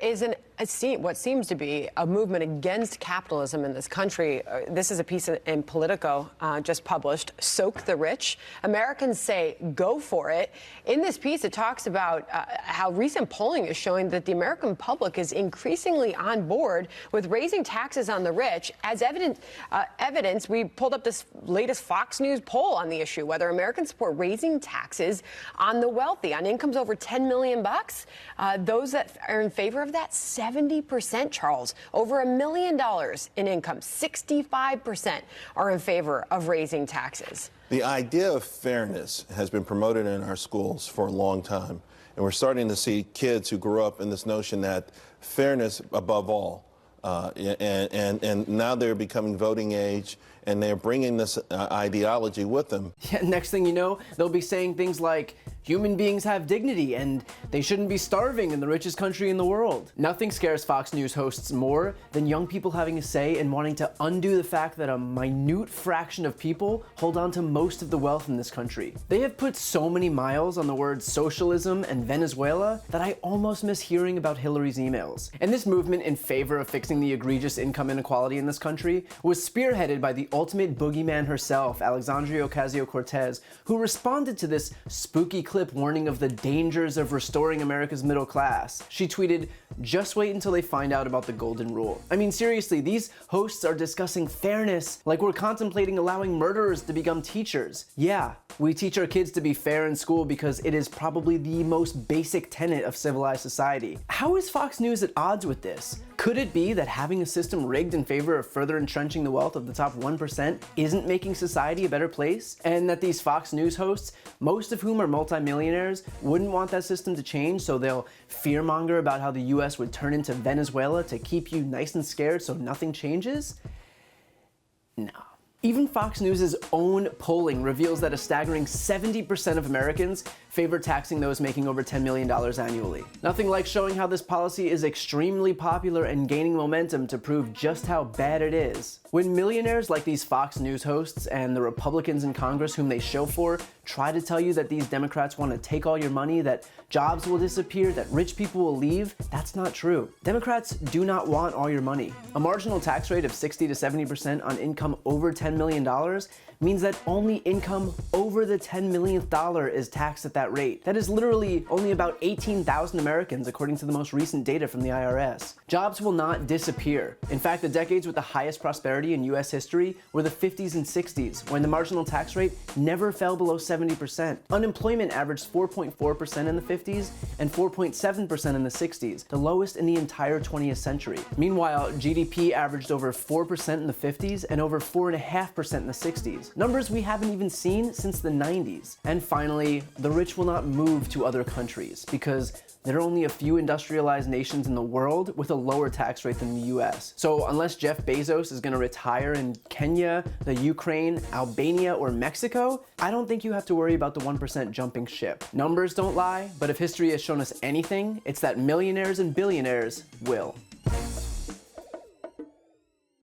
is what seems to be a movement against capitalism in this country. This is a piece in Politico just published, Soak the Rich. Americans say go for it. In this piece, it talks about how recent polling is showing that the American public is increasingly on board with raising taxes on the rich. As evidence, we pulled up this latest Fox News poll on the issue, whether Americans support raising taxes on the wealthy, on incomes over $10 million. Those that are in favor of that, 70%, Charles. Over $1 million in income, 65% are in favor of raising taxes. The idea of fairness has been promoted in our schools for a long time. And we're starting to see kids who grew up in this notion that fairness above all. And now they're becoming voting age, and they're bringing this ideology with them. Yeah, next thing you know, they'll be saying things like, human beings have dignity and they shouldn't be starving in the richest country in the world. Nothing scares Fox News hosts more than young people having a say and wanting to undo the fact that a minute fraction of people hold on to most of the wealth in this country. They have put so many miles on the words socialism and Venezuela that I almost miss hearing about Hillary's emails. And this movement in favor of fixing the egregious income inequality in this country was spearheaded by the ultimate boogeyman herself, Alexandria Ocasio-Cortez, who responded to this spooky clip warning of the dangers of restoring America's middle class. She tweeted, "Just wait until they find out about the golden rule." I mean, seriously, these hosts are discussing fairness like we're contemplating allowing murderers to become teachers. Yeah, we teach our kids to be fair in school because it is probably the most basic tenet of civilized society. How is Fox News at odds with this? Could it be that having a system rigged in favor of further entrenching the wealth of the top 1% isn't making society a better place? And that these Fox News hosts, most of whom are multimillionaires, wouldn't want that system to change, so they'll fearmonger about how the US would turn into Venezuela to keep you nice and scared so nothing changes? No. Even Fox News' own polling reveals that a staggering 70% of Americans favor taxing those making over $10 million annually. Nothing like showing how this policy is extremely popular and gaining momentum to prove just how bad it is. When millionaires like these Fox News hosts and the Republicans in Congress whom they show for try to tell you that these Democrats want to take all your money, that jobs will disappear, that rich people will leave, that's not true. Democrats do not want all your money. A marginal tax rate of 60 to 70% on income over $10 million means that only income over the $10 millionth dollar is taxed at that rate. That is literally only about 18,000 Americans according to the most recent data from the IRS. Jobs will not disappear. In fact, the decades with the highest prosperity in US history were the 50s and 60s, when the marginal tax rate never fell below 70%. Unemployment averaged 4.4% in the 50s and 4.7% in the 60s, the lowest in the entire 20th century. Meanwhile, GDP averaged over 4% in the 50s and over 4.5% in the 60s. Numbers we haven't even seen since the 90s. And finally, the rich will not move to other countries because there are only a few industrialized nations in the world with a lower tax rate than the US. So unless Jeff Bezos is going to retire in Kenya, the Ukraine, Albania, or Mexico, I don't think you have to worry about the 1% jumping ship. Numbers don't lie, but if history has shown us anything, it's that millionaires and billionaires will.